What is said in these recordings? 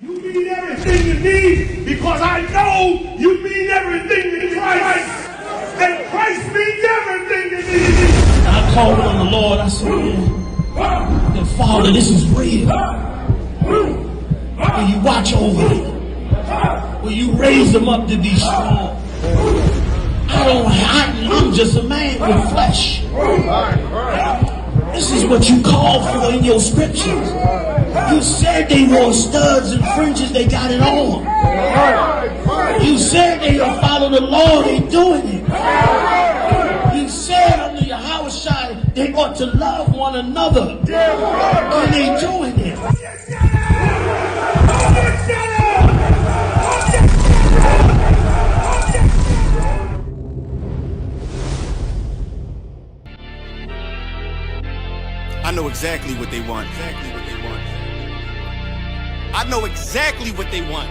You mean everything to me because I know you mean everything to Christ. And Christ means everything to me. And I called on the Lord. I said, man, Father, this is real. Will you watch over them? Will you raise them up to be strong? I'm just a man with flesh. This is what you called for in your scriptures. You said they wore studs and fringes, they got it on. You said they don't follow the law, they doing it. You said under Yahanna they ought to love one another, and they doing it. I know exactly what they want. I know exactly what they want.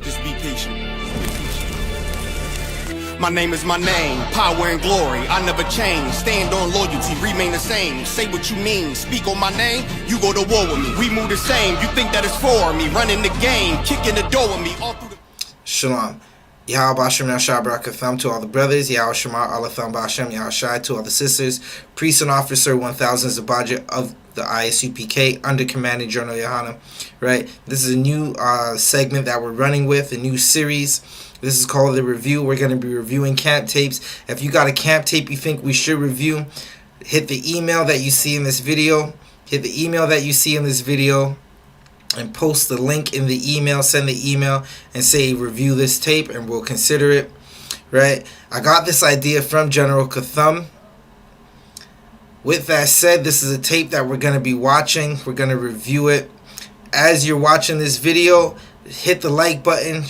Just be patient. My name is my name, power and glory. I never change. Stand on loyalty, remain the same. Say what you mean, speak on my name. You go to war with me. We move the same. You think that it's for me? Running the game, kicking the door with me. All through the Shalom. Yahweh Bashem Yahshua Barakatham to all the brothers, Yahweh Shema Alatham Bashem Yahushai to all the sisters, priest and officer 1000 Zabaja of the I.S.U.P.K under command and General Yahanna. Right, this is a new segment that we're running with, a new series. This is called The Review. We're going to be reviewing camp tapes. If you got a camp tape you think we should review, hit the email that you see in this video. And post the link in the email, send the email and say review this tape and we'll consider it. Right, I got this idea from General Katham. With that said, this is a tape that we're going to be watching. We're going to review it. As you're watching this video, hit the like button,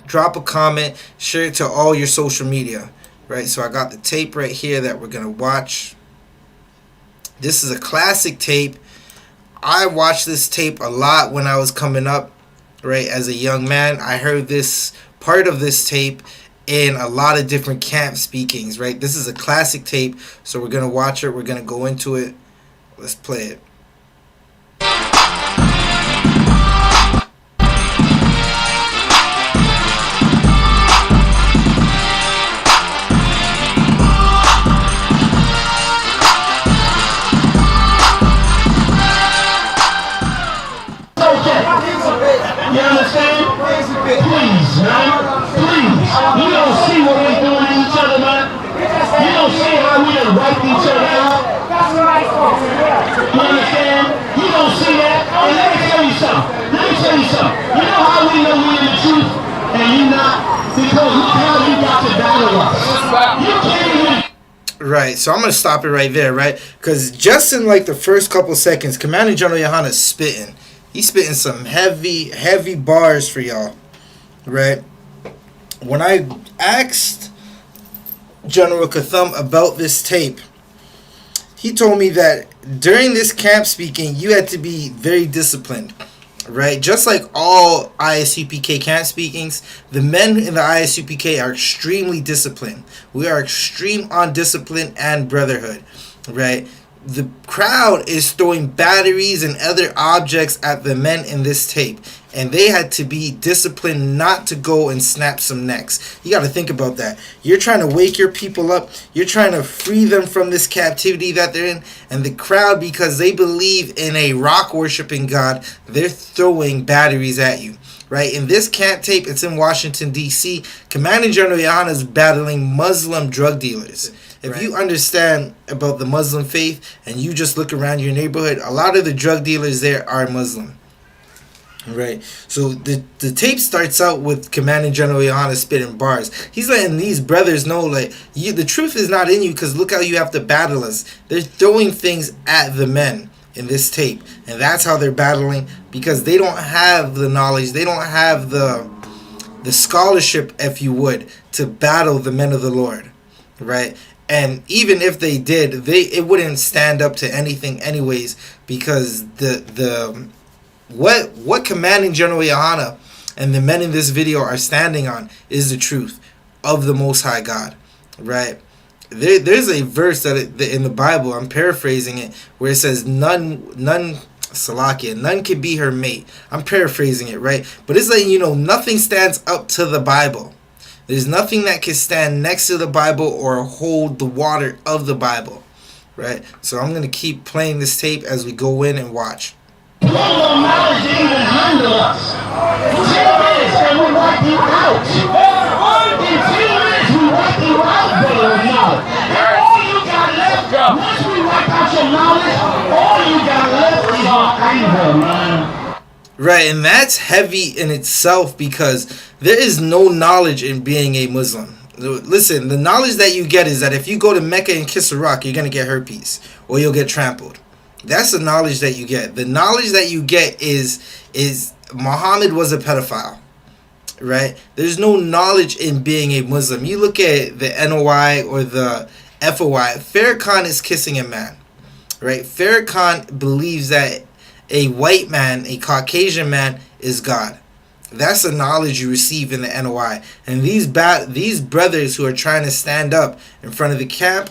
drop a comment, share it to all your social media. Right, so I got the tape right here that we're going to watch. This is a classic tape. I watched this tape a lot when I was coming up, right, as a young man. I heard this part of this tape in a lot of different camp speakings, right? This is a classic tape, so we're going to watch it. We're going to go into it. Let's play it. You understand? Please, man. Please. You don't see what we're doing to each other, man. You don't see how we done wiped each other out. You understand? You don't see that? And let me tell you something. You know how we know we're in the truth and you not? Because look how you got to battle us. You can't even... Right, so I'm going to stop it right there, right? Because just in like the first couple seconds, Commander General Yahanna spitting. He's spitting some heavy bars for y'all, right? When I asked General Katham about this tape, he told me that during this camp speaking, you had to be very disciplined, right? Just like all I.S.U.P.K camp speakings, the men in the I.S.U.P.K are extremely disciplined. We are extreme on discipline and brotherhood, right? The crowd is throwing batteries and other objects at the men in this tape, and they had to be disciplined not to go and snap some necks. You got to think about that. You're trying to wake your people up. You're trying to free them from this captivity that they're in, and the crowd, because they believe in a rock worshiping God, they're throwing batteries at you. Right, in this camp tape, it's in Washington, D.C. Commander General Yahanna is battling Muslim drug dealers. If you understand about the Muslim faith and you just look around your neighborhood, a lot of the drug dealers there are Muslim. Right, so the tape starts out with Commander General Yahanna spitting bars. He's letting these brothers know, like, the truth is not in you because look how you have to battle us. They're throwing things at the men in this tape, and that's how they're battling, because they don't have the knowledge, they don't have the scholarship, if you would, to battle the men of the Lord, right? And even if they did, it wouldn't stand up to anything anyways, because what Commanding General Yahanna and the men in this video are standing on is the truth of the Most High God, right? There's a verse that in the Bible, I'm paraphrasing it, where it says none Salakia, none could be her mate. I'm paraphrasing it, right? But it's like, nothing stands up to the Bible. There's nothing that can stand next to the Bible or hold the water of the Bible, right? So I'm going to keep playing this tape as we go in and watch. No knowledge to even handle us. 10 minutes and we wipe you out. In 10 minutes we wipe you out, brother of knowledge. And all you got left, once we wipe out your knowledge, all you got left is our anger, man. Right, and that's heavy in itself because there is no knowledge in being a Muslim. Listen, the knowledge that you get is that if you go to Mecca and kiss a rock, you're going to get herpes or you'll get trampled. That's the knowledge that you get. The knowledge that you get is Muhammad was a pedophile, right? There's no knowledge in being a Muslim. You look at the NOI or the FOI. Farrakhan is kissing a man, right? Farrakhan believes that a white man, a Caucasian man, is God. That's the knowledge you receive in the NOI. And these brothers who are trying to stand up in front of the camp,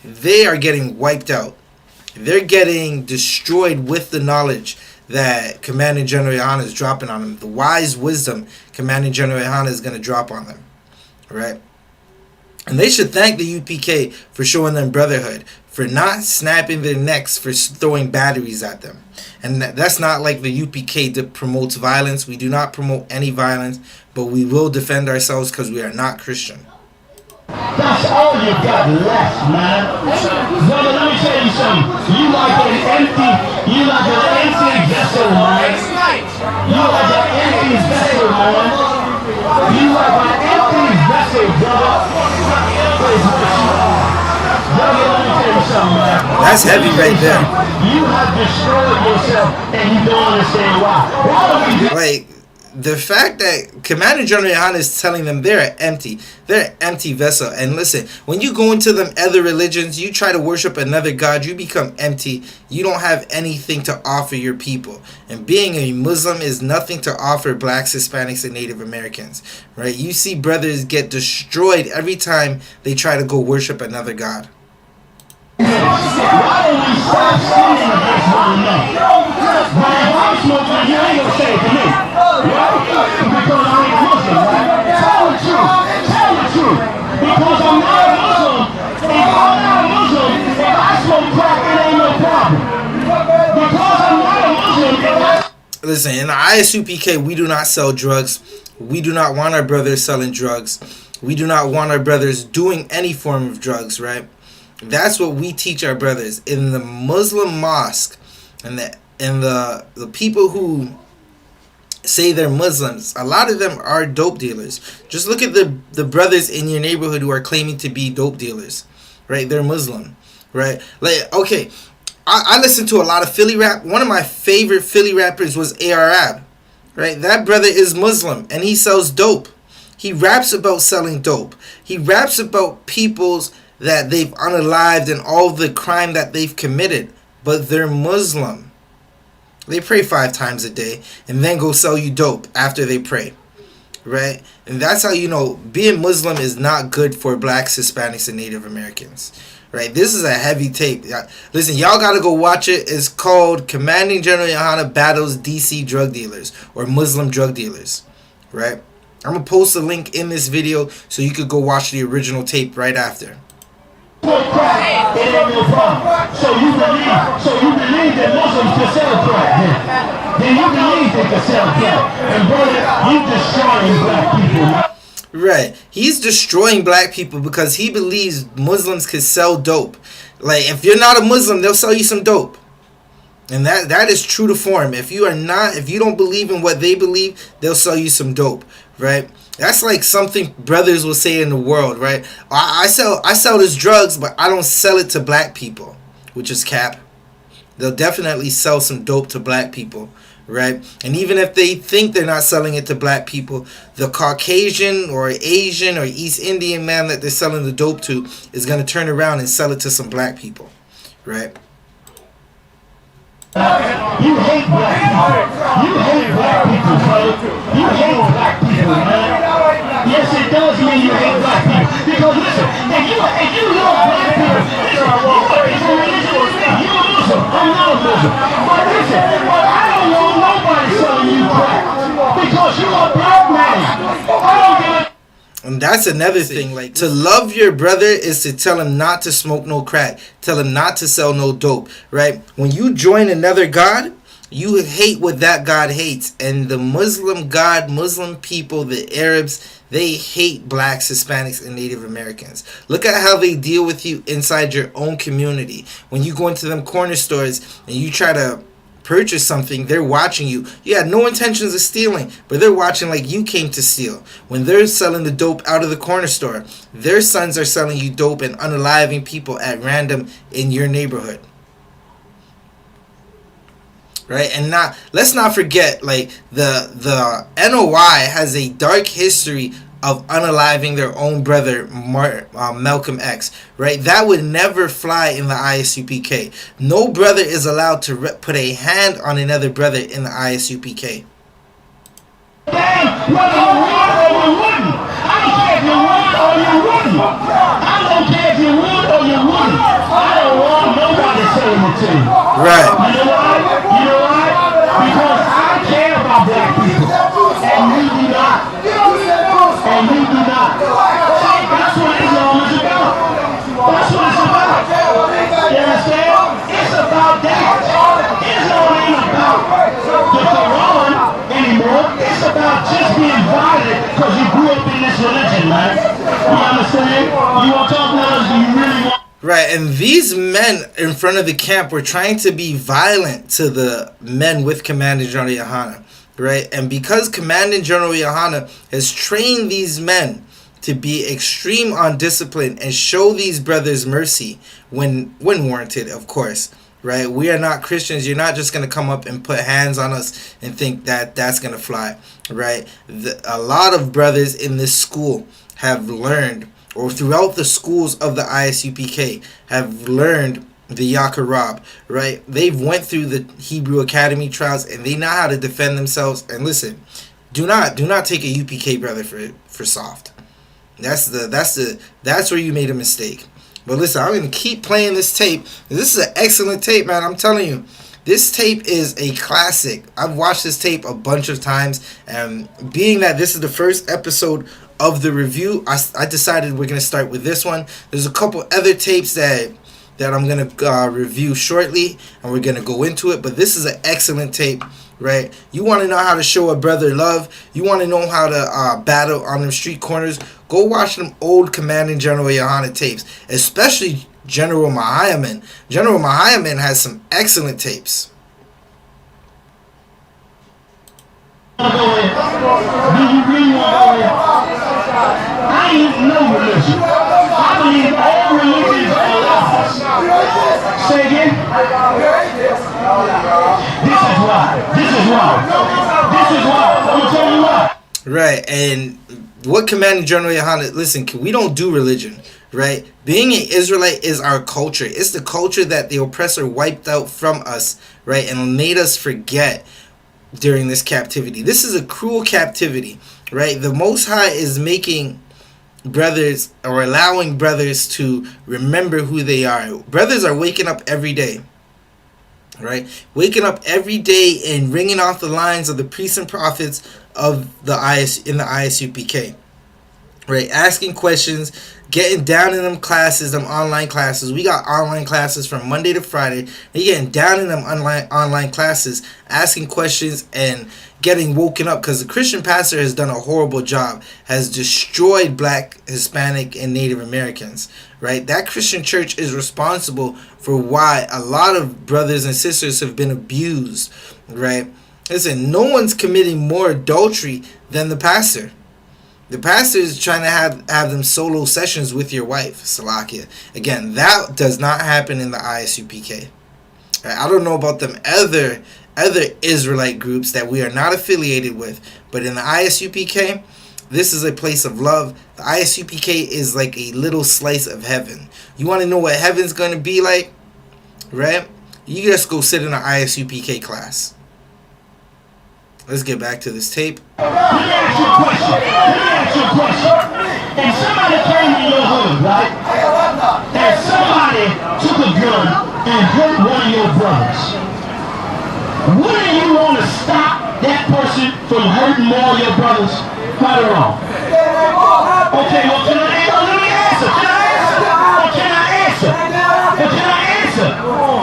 they are getting wiped out. They're getting destroyed with the knowledge that Commanding General Yahanna is dropping on them. The wise wisdom Commanding General Yahanna is going to drop on them. Right? And they should thank the UPK for showing them brotherhood, for not snapping their necks, for throwing batteries at them. And that's not like the UPK that promotes violence. We do not promote any violence, but we will defend ourselves because we are not Christian. That's all you got left, man. Brother, let me tell you something. You like an empty vessel, man. You like an empty vessel, man. You like an empty vessel, brother. Brother, let me tell you something, man. That's heavy right there. You have destroyed yourself and you don't understand why. Why do we do? Like, the fact that Commander General Yahanna is telling them they're empty vessel. And listen, when you go into them other religions, you try to worship another god, you become empty. You don't have anything to offer your people. And being a Muslim is nothing to offer blacks, Hispanics, and Native Americans, right? You see brothers get destroyed every time they try to go worship another god. Why don't we stop sinning against one another? But if I'm smoking, you ain't gonna say it to me, right? Because I ain't Muslim, right? Tell the truth. Tell the truth. Because I'm not a Muslim. If I'm not a Muslim, if I smoke crack, it ain't no problem. Because I'm not a Muslim, Listen, in the I.S.U.P.K, we do not sell drugs. We do not want our brothers selling drugs. We do not want our brothers doing any form of drugs, right? That's what we teach our brothers in the Muslim mosque, and the people who say they're Muslims. A lot of them are dope dealers. Just look at the brothers in your neighborhood who are claiming to be dope dealers, right? They're Muslim, right? Like, okay, I listen to a lot of Philly rap. One of my favorite Philly rappers was A.R.A.B., right? That brother is Muslim and he sells dope. He raps about selling dope. He raps about people's that they've unalived and all the crime that they've committed, but they're Muslim. They pray 5 times a day and then go sell you dope after they pray, right? And that's how you know being Muslim is not good for blacks, Hispanics, and Native Americans, right? This is a heavy tape. Listen, y'all gotta go watch it. It's called Commanding General Yahanna Battles DC Drug Dealers or Muslim Drug Dealers, right? I'm gonna post a link in this video so you could go watch the original tape right after. crack, it ain't no problem. So you believe that Muslims can sell crack, then you believe they can sell crack. And brother, you destroying black people. Right. He's destroying black people because he believes Muslims can sell dope. Like, if you're not a Muslim, they'll sell you some dope. And that is true to form. If you don't believe in what they believe, they'll sell you some dope, right? That's like something brothers will say in the world, right? I sell this drugs, but I don't sell it to black people, which is cap. They'll definitely sell some dope to black people, right? And even if they think they're not selling it to black people, the Caucasian or Asian or East Indian man that they're selling the dope to is going to turn around and sell it to some black people, right? You hate black people. You hate black people, bro. You hate black people, man. Yes, it does mean you hate black people. Because listen, if you love black people, listen, you're a Muslim. I'm not a Muslim. But listen, And that's another thing. Like, to love your brother is to tell him not to smoke no crack, tell him not to sell no dope, right? When you join another God, you hate what that God hates. And the Muslim God, Muslim people, the Arabs, they hate blacks, Hispanics, and Native Americans. Look at how they deal with you inside your own community. When you go into them corner stores and you try to purchase something, they're watching you. You had no intentions of stealing, but they're watching like you came to steal. When they're selling the dope out of the corner store, their sons are selling you dope and unaliving people at random in your neighborhood. Right? And let's not forget, like, the NOI has a dark history of unaliving their own brother, Malcolm X, right? That would never fly in the I.S.U.P.K. No brother is allowed to put a hand on another brother in the I.S.U.P.K. Whether you would or you wouldn't. I don't care if you would or you wouldn't. I don't care if you would or you wouldn't. I don't want nobody saying it to you. Right. You know why? You know why? Because I care about black people. And you do not. And you do not. See, that's what Islam is about. That's what it's about. You understand? It's about that. Islam ain't about the Quran anymore. It's about just being violent because you grew up in this religion, man. You understand? You want to talk about us? Do you really want? Right, and these men in front of the camp were trying to be violent to the men with Commandant General Yahanna, right? And because Commandant General Yahanna has trained these men to be extreme on discipline and show these brothers mercy when warranted, of course, right? We are not Christians. You're not just going to come up and put hands on us and think that that's going to fly, right? A lot of brothers in this school have learned, or throughout the schools of the I.S.U.P.K. have learned the Yakarab, right? They've went through the Hebrew Academy trials and they know how to defend themselves. And listen, do not take a UPK brother for soft. That's where you made a mistake. But listen, I'm gonna keep playing this tape. This is an excellent tape, man. I'm telling you. This tape is a classic. I've watched this tape a bunch of times, and being that this is the first episode of the review, I decided we're going to start with this one. There's a couple other tapes that I'm going to review shortly, and we're going to go into it, but this is an excellent tape, right? You want to know how to show a brother love, you want to know how to battle on them street corners, go watch them old Commanding General Yahanna tapes, especially General Mahayaman. General Mahayaman has some excellent tapes. Do you really want to go there? I ain't no religion. I believe all religions are lies. Say again? This is why. I'm going to tell you why. Right, and what Commanding General Yahanna, listen, we don't do religion, right? Being an Israelite is our culture. It's the culture that the oppressor wiped out from us, right, and made us forget during this captivity. This is a cruel captivity, right? The Most High is making brothers, or allowing brothers to remember who they are. Brothers are waking up every day, right? Waking up every day and ringing off the lines of the priests and prophets of the I.S.U.P.K, right? Asking questions, getting down in them classes, them online classes. We got online classes from Monday to Friday. They're getting down in them online classes, asking questions and getting woken up, because the Christian pastor has done a horrible job, has destroyed Black, Hispanic, and Native Americans, right? That Christian church is responsible for why a lot of brothers and sisters have been abused, right? Listen, no one's committing more adultery than the pastor. The pastor is trying to have them solo sessions with your wife, Salakia. Again, that does not happen in the I.S.U.P.K. I don't know about them other Israelite groups that we are not affiliated with, but in the I.S.U.P.K, this is a place of love. The I.S.U.P.K is like a little slice of heaven. You want to know what heaven's going to be like, right? You just go sit in an I.S.U.P.K class. Let's get back to this tape. Let me ask you a question. If somebody came in your hood, right? And somebody took a gun and hurt one of your brothers, wouldn't you want to stop that person from hurting more of your brothers? Right or wrong? Or Okay, well, can I answer? Let me answer. Can I answer? Or can I answer? Or can I answer?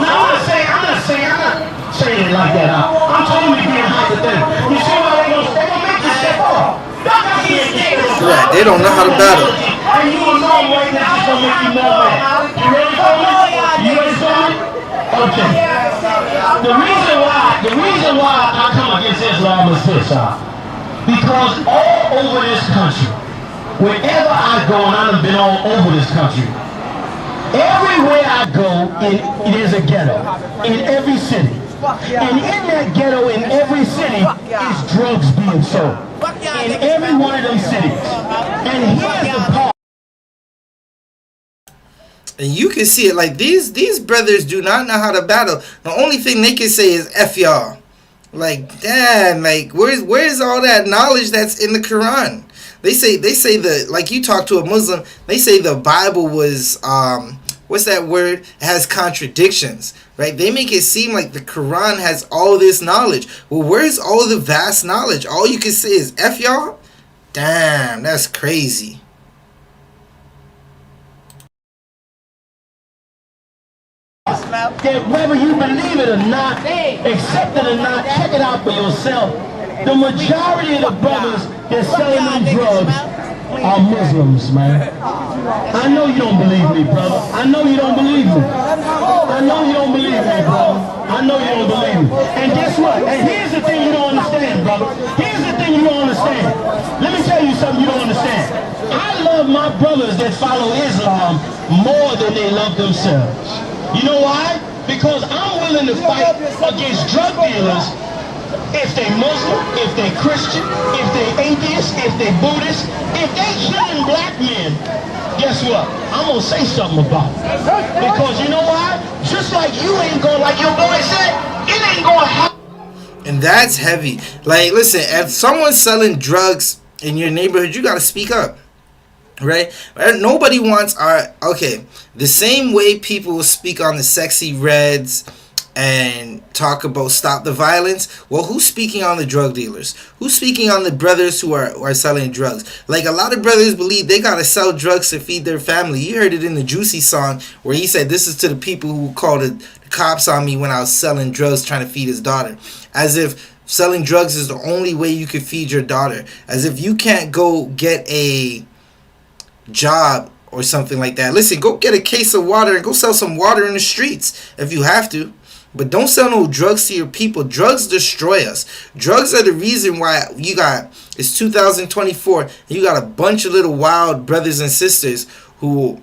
Now, I'm not saying it like that. I'm totally being hypothetical. You see why they gonna make this shit up? Y'all got me engaged. Right, they don't know how to battle. And you will know right now it's gonna make you more mad. You ready for me? You ready for me? Okay. The reason why I come against Islam is this, because all over this country, wherever I go, and I've been all over this country, everywhere I go, it is a ghetto. In every city. And in that ghetto, in every city, is drugs being sold. In every one of them cities. And here's the part. And you can see it, like these brothers do not know how to battle. The only thing they can say is F y'all. Like, damn, like where's all that knowledge that's in the Quran? They say the, like, you talk to a Muslim, they say the Bible was what's that word? It has contradictions, right? They make it seem like the Quran has all this knowledge. Well, where's all the vast knowledge? All you can say is F y'all? Damn, that's crazy. That whether you believe it or not, accept it or not, check it out for yourself. The majority of the brothers that selling them drugs are Muslims, man. I know you don't believe me, brother. I know you don't believe me. I know you don't believe me, brother. I know you don't believe me. And guess what? And here's the thing you don't understand, brother. Here's the thing you don't understand. Let me tell you something you don't understand. I love my brothers that follow Islam more than they love themselves. You know why? Because I'm willing to fight against drug dealers if they Muslim, if they Christian, if they atheist, if they Buddhist, if they killing black men. Guess what? I'm going to say something about it. Because you know why? Just like you ain't going, like your boy said, it ain't going to happen. And that's heavy. Like, listen, if someone's selling drugs in your neighborhood, you got to speak up. Right? Nobody wants the same way people will speak on the sexy reds and talk about stop the violence. Well, who's speaking on the drug dealers? Who's speaking on the brothers who are selling drugs? Like, a lot of brothers believe they gotta sell drugs to feed their family. You heard it in the Juicy song where he said, this is to the people who called the cops on me when I was selling drugs trying to feed his daughter. As if selling drugs is the only way you can feed your daughter. As if you can't go get a job or something like that. Listen, go get a case of water and go sell some water in the streets if you have to. But don't sell no drugs to your people. Drugs destroy us. Drugs are the reason why it's 2024 and you got a bunch of little wild brothers and sisters who,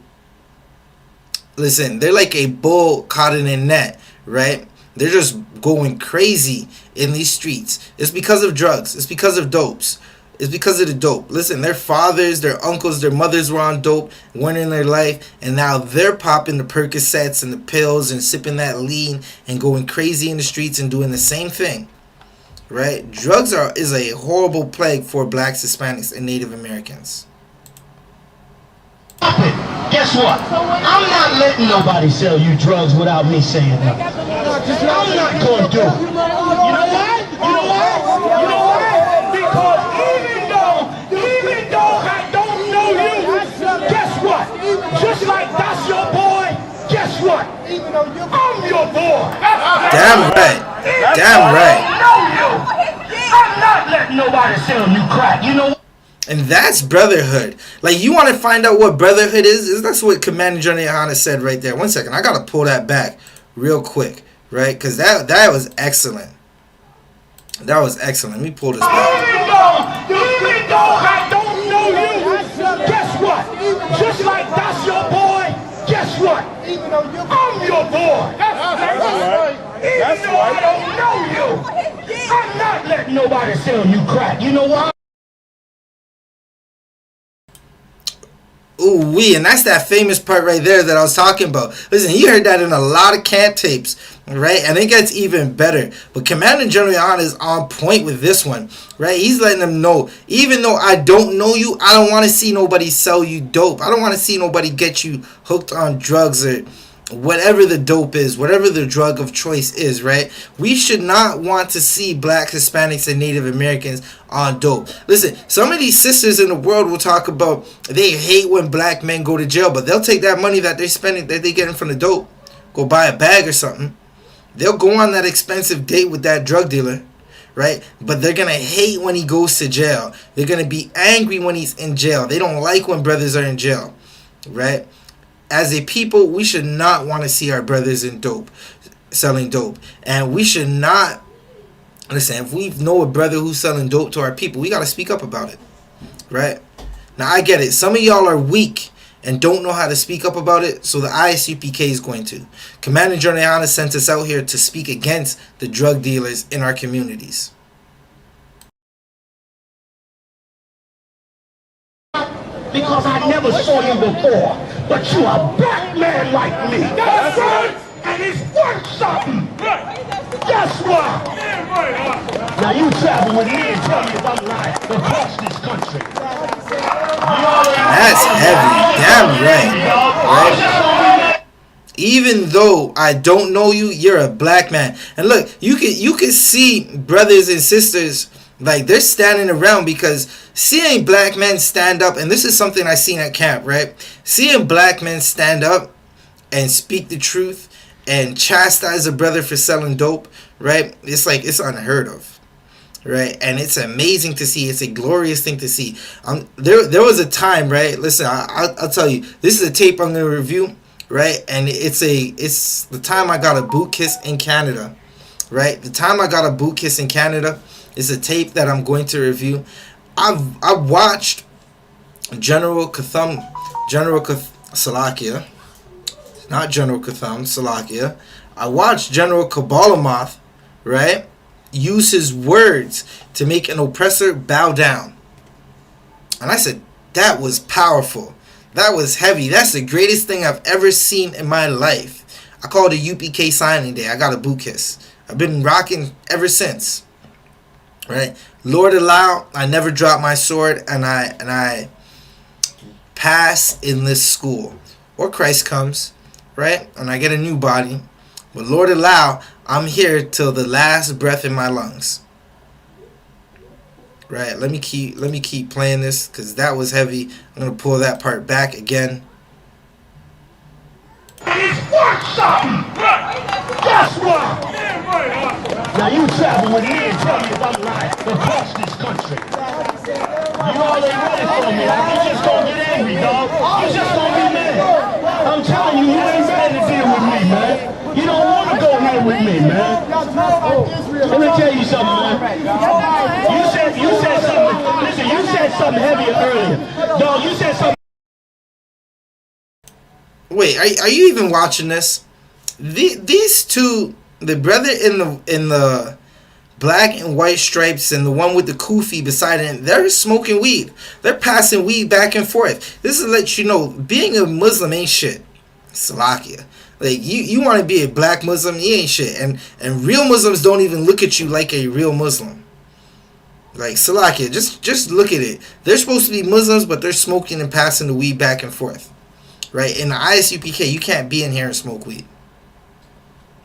listen, they're like a bull caught in a net, right? They're just going crazy in these streets. It's because of drugs. It's because of dopes. It's because of the dope. Listen, their fathers, their uncles, their mothers were on dope, weren't in their life, and now they're popping the Percocets and the pills and sipping that lean and going crazy in the streets and doing the same thing. Right? Drugs is a horrible plague for blacks, Hispanics, and Native Americans. Guess what? I'm not letting nobody sell you drugs without me saying nothing. I'm not going to do it. You know why? You know why? You know why? Because even though I don't know you, guess what? Just like that's your boy, guess what? I'm your boy. Damn right. Damn right. I know you. I'm not letting nobody sell you crack. You know what? And that's brotherhood. Like, you want to find out what brotherhood is? That's what Commander General Yahanna said right there. 1 second. I got to pull that back real quick. Right? Because that was excellent. That was excellent. Let me pull this back. Even though I don't know you, guess what? Just like that's your boy, guess what? I'm your boy. Even though I don't know you, I'm not letting nobody sell you crack. You know why? Ooh wee, and that's that famous part right there that I was talking about. Listen, you heard that in a lot of camp tapes, right? And it gets even better. But Commander General Yahanna is on point with this one, right? He's letting them know, even though I don't know you, I don't want to see nobody sell you dope. I don't want to see nobody get you hooked on drugs or whatever the dope is, whatever the drug of choice is, right? We should not want to see black, Hispanics, and Native Americans on dope. Listen, some of these sisters in the world will talk about they hate when black men go to jail, but they'll take that money that they're spending, that they getting from the dope, go buy a bag or something. They'll go on that expensive date with that drug dealer, right? But they're going to hate when he goes to jail. They're going to be angry when he's in jail. They don't like when brothers are in jail, right? As a people, we should not want to see our brothers in dope, selling dope. And we should not, listen, if we know a brother who's selling dope to our people, we got to speak up about it, right? Now, I get it. Some of y'all are weak and don't know how to speak up about it, so the I.S.U.P.K is going to. Commander General Yahanna sent us out here to speak against the drug dealers in our communities. Because I never saw you before, but you a black man like me. That's right. And it's worth something. Right. Guess what? Damn right. Now you travel with me and tell me if I'm lying across this country. That's heavy. Damn right. Even though I don't know you, you're a black man. And look, you can see brothers and sisters, like, they're standing around, because seeing black men stand up, and this is something I seen at camp, right? Seeing black men stand up and speak the truth and chastise a brother for selling dope, right? It's like, it's unheard of, right? And it's amazing to see. It's a glorious thing to see. There was a time, right? Listen, I'll tell you, this is a tape I'm going to review, right? And it's the time I got a boot kiss in Canada, right? The time I got a boot kiss in Canada is a tape that I'm going to review. I've watched General Salakia, not General Katham, Salakia. I watched General Kabalamoth, right, use his words to make an oppressor bow down. And I said, that was powerful. That was heavy. That's the greatest thing I've ever seen in my life. I called it UPK signing day. I got a boot kiss. I've been rocking ever since. Right, Lord allow, I never drop my sword, and I pass in this school, or Christ comes, right, and I get a new body. But Lord allow, I'm here till the last breath in my lungs. Right, let me keep playing this, because that was heavy. I'm gonna pull that part back again. It's worth something. Guess what? Now you travel with me and tell me if I'm lying across this country. You already ready for me. You just gonna get angry, dog. You just gonna be mad. I'm telling you, you ain't ready to deal with me, man. You don't want to go here with me, man. Let me tell you something, man. You said something. Listen, you said something heavier earlier, dog. You said something. Wait, are you even watching this? These two, the brother in the black and white stripes and the one with the kufi beside him, they're smoking weed. They're passing weed back and forth. This is to let you know, being a Muslim ain't shit. Salakia. Like, you want to be a black Muslim, you ain't shit. And real Muslims don't even look at you like a real Muslim. Like, Salakia, just look at it. They're supposed to be Muslims, but they're smoking and passing the weed back and forth. Right? In the I.S.U.P.K, you can't be in here and smoke weed.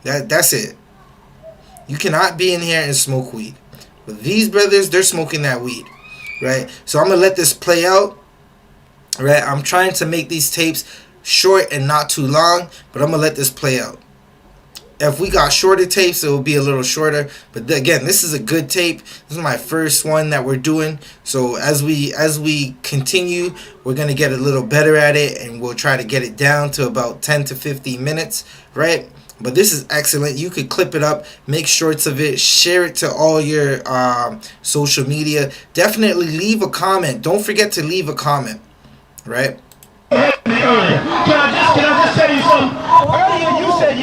That's it. You cannot be in here and smoke weed. But these brothers, they're smoking that weed. Right? So I'm going to let this play out. Right? I'm trying to make these tapes short and not too long, but I'm going to let this play out. If we got shorter tapes, it will be a little shorter. But again, this is a good tape. This is my first one that we're doing. So as we continue, we're going to get a little better at it, and we'll try to get it down to about 10 to 15 minutes, right? But this is excellent. You could clip it up, make shorts of it, share it to all your social media. Definitely leave a comment. Don't forget to leave a comment, right? Can I just tell you something? Earlier you said,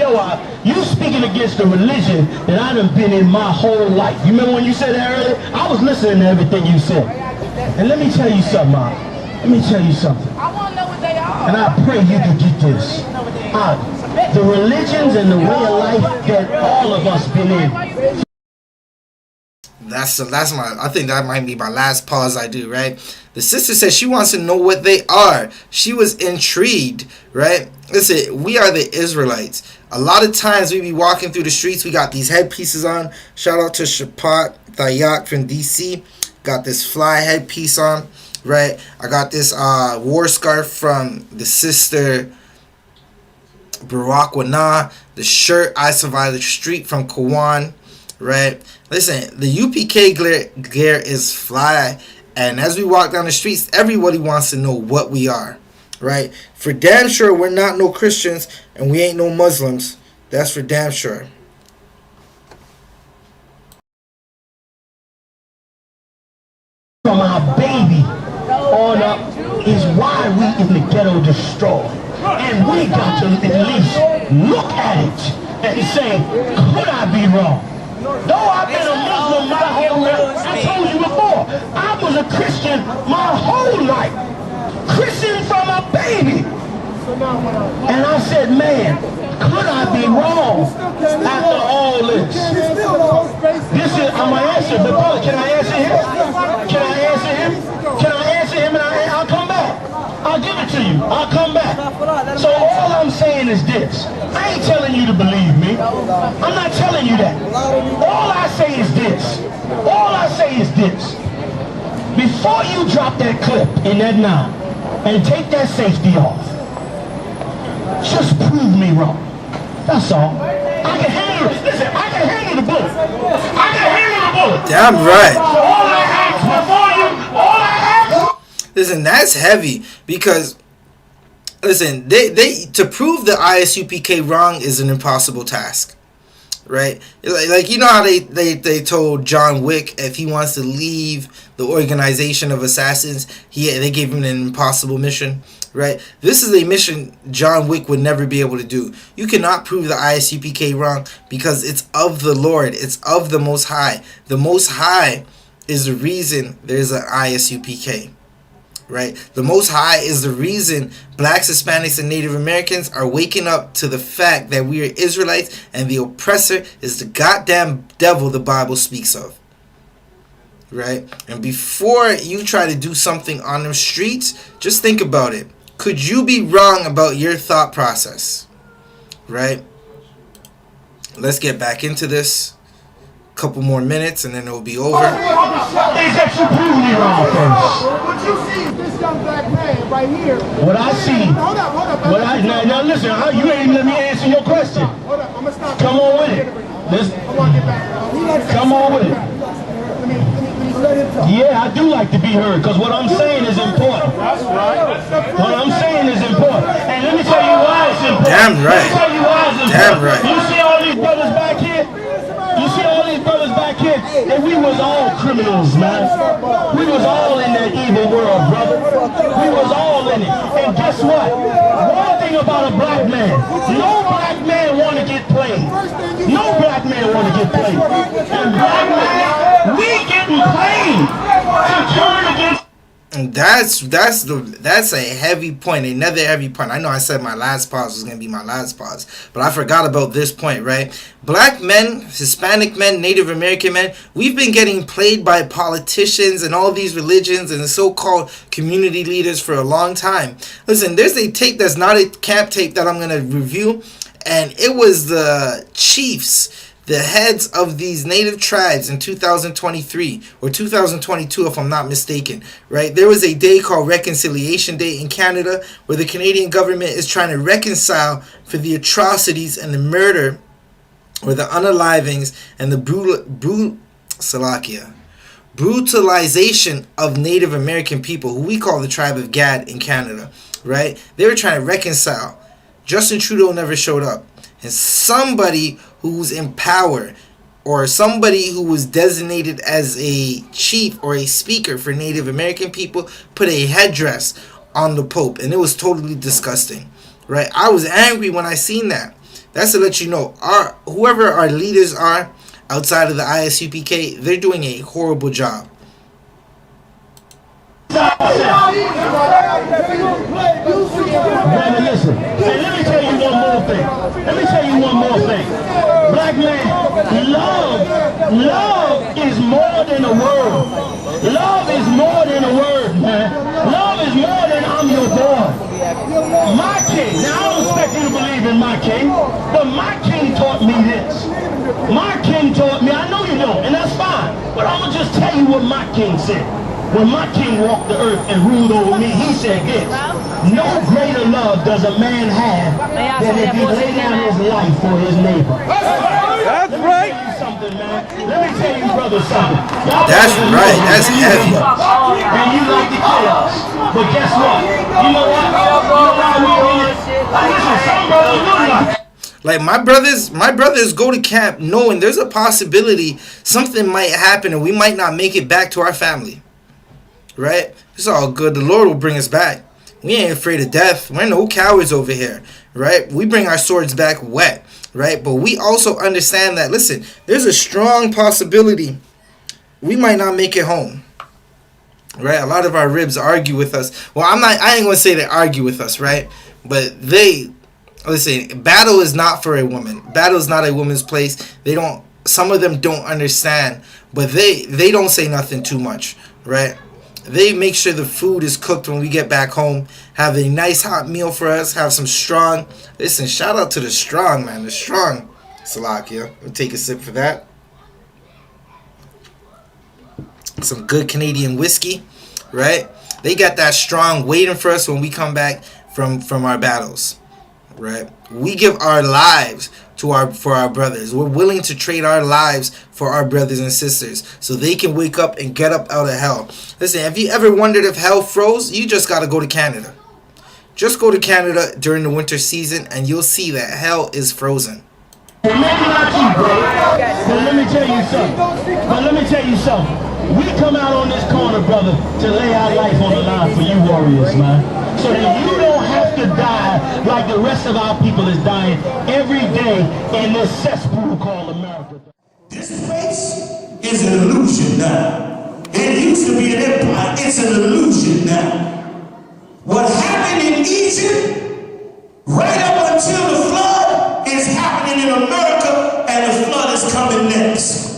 you speaking against the religion that I done been in my whole life. You remember when you said that earlier? I was listening to everything you said. And let me tell you something, Let me tell you something. I want to know what they are. And I pray you can get this. The religions and the way of life that all of us been in. That's my, I think that might be my last pause I do, right? The sister says she wants to know what they are. She was intrigued, right? Listen, we are the Israelites. A lot of times we be walking through the streets, we got these headpieces on. Shout out to Shapat Thayak from DC. Got this fly headpiece on, right? I got this war scarf from the sister Barakwana. The shirt I Survived the Street from Kawan, right? Listen, the UPK gear is fly. And as we walk down the streets, everybody wants to know what we are. Right? For damn sure, we're not no Christians and we ain't no Muslims. That's for damn sure. From our baby on up is why we in the ghetto destroyed. And we got to at least look at it and say, could I be wrong? Though I've been a Muslim my whole life, I told you before, I was a Christian my whole life. Christian from a baby. And I said, man, could I be wrong after all this? This is, I'm going to answer, but brother, can I answer him? Can I answer him? Can I answer him and I'll come back? I'll give it to you. I'll come back. So all I'm saying is this. I ain't telling you to believe me. I'm not telling you that. All I say is this. All I say is this. Before you drop that clip in that 9 and take that safety off, just prove me wrong. That's all. I can handle it. Listen, I can handle the bullet. I can handle the bullet. Damn right. So all I ask before you, all I ask. Listen, that's heavy because, listen, they to prove the I.S.U.P.K wrong is an impossible task. Right? Like you know how they told John Wick if he wants to leave the organization of assassins, they gave him an impossible mission. Right? This is a mission John Wick would never be able to do. You cannot prove the I.S.U.P.K wrong because it's of the Lord. It's of the Most High. The Most High is the reason there's an I.S.U.P.K. Right? The Most High is the reason blacks, Hispanics, and Native Americans are waking up to the fact that we are Israelites and the oppressor is the goddamn devil the Bible speaks of. Right? And before you try to do something on the streets, just think about it. Could you be wrong about your thought process? Right? Let's get back into this. Couple more minutes and then it'll be over. What you see is this young black man right here. What I see. Hold up. Now listen, you ain't even let me answer your question. Hold up, I'm gonna stop. Come on with it. I want to get back. Come on with it. Let him talk. Yeah, I do like to be heard because what I'm saying is important. That's right. What I'm saying is important. And let me tell you why it's important. Damn right. Let me tell you why it's important. Damn right. You see all these brothers back here? You see all these brothers back here? And we was all criminals, man. We was all in that evil world, brother. We was all in it. And guess what? One thing about a black man, no black man want to get played. No black man want to get played. And black men, we getting played to turn against. And that's a heavy point, another heavy point. I know I said my last pause was going to be my last pause, but I forgot about this point, right? Black men, Hispanic men, Native American men, we've been getting played by politicians and all these religions and the so-called community leaders for a long time. Listen, there's a tape that's not a camp tape that I'm going to review, and it was the chiefs, the heads of these native tribes in 2023 or 2022 if I'm not mistaken, right? There was a day called Reconciliation Day in Canada where the Canadian government is trying to reconcile for the atrocities and the murder or the unalivings and the brutalization of Native American people who we call the tribe of Gad in Canada, right? They were trying to reconcile. Justin Trudeau never showed up. And somebody who's in power or somebody who was designated as a chief or a speaker for Native American people put a headdress on the Pope, and it was totally disgusting, right? I was angry when I seen that. That's to let you know, whoever our leaders are outside of the I.S.U.P.K, they're doing a horrible job. Brother, listen. Hey, let me tell you one more thing. Black man, love is more than a word. Love is more than a word, man. Love is more than I'm your boy. My kid. Now, I don't expect king, but my king taught me this. My king taught me, I know you don't, and that's fine, but I'm going to just tell you what my king said. When my king walked the earth and ruled over me, he said this: no greater love does a man have than if he lay down his life for his neighbor. That's right. Something, man. Let me tell you, brother, something. That's right. That's heavy. And you like the chaos. But guess what? You know what? Listen, some brothers look like Like my brothers go to camp knowing there's a possibility something might happen and we might not make it back to our family. Right? It's all good. The Lord will bring us back. We ain't afraid of death. We're no cowards over here. Right? We bring our swords back wet. Right? But we also understand that, listen, there's a strong possibility we might not make it home. Right? A lot of our ribs argue with us. Well, I ain't gonna say they argue with us, right? But listen, battle is not for a woman. Battle is not a woman's place. Some of them don't understand, but they don't say nothing too much, right? They make sure the food is cooked when we get back home, have a nice hot meal for us, have some strong. Listen, shout out to the strong, man. The strong. Salakia. We'll take a sip for that. Some good Canadian whiskey, right? They got that strong waiting for us when we come back from our battles, right? We give our lives for our brothers. We're willing to trade our lives for our brothers and sisters so they can wake up and get up out of hell. Listen, have you ever wondered if hell froze? You just got to go to Canada. Just go to Canada during the winter season and you'll see that hell is frozen. Maybe not you, brother. But let me tell you something. We come out on this corner, brother, to lay our life on the line for you warriors, man. So that you don't have to die like the rest of our people is dying every day in this cesspool called America. This place is an illusion now. It used to be an empire. It's an illusion now. What happened in Egypt, right up until the flood, is happening in America, and the flood is coming next.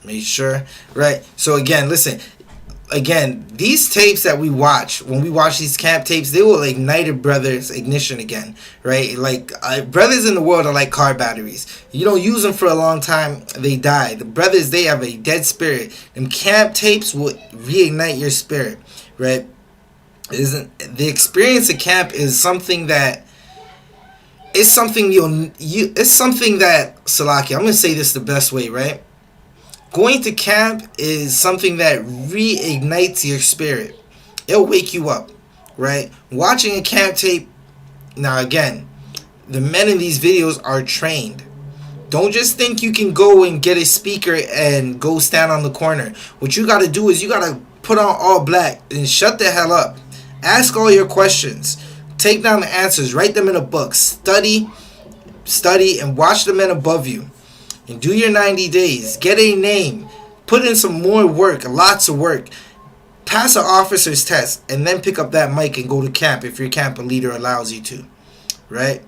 Make sure, right? So again, listen. Again, these tapes that we watch, when we watch these camp tapes, they will ignite a brother's ignition again, right? Like, brothers in the world are like car batteries. You don't use them for a long time, they die. The brothers, they have a dead spirit. Them camp tapes will reignite your spirit, right? The experience of camp is something that it's something that Salaki, I'm gonna say this the best way, right? Going to camp is something that reignites your spirit. It'll wake you up, right? Watching a camp tape. Now again, the men in these videos are trained, Don't just think you can go and get a speaker and go stand on the corner. What you got to do is you got to put on all black and shut the hell up. Ask all your questions. Take down the answers. Write them in a book. Study, and watch the men above you. And do your 90 days. Get a name. Put in some more work, lots of work. Pass an officer's test, and then pick up that mic and go to camp if your camp leader allows you to. Right?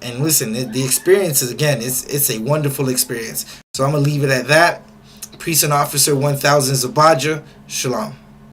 And listen, the experience is, again, it's a wonderful experience. So I'm going to leave it at that. Priest and Officer 1000 Zabaja. Shalom.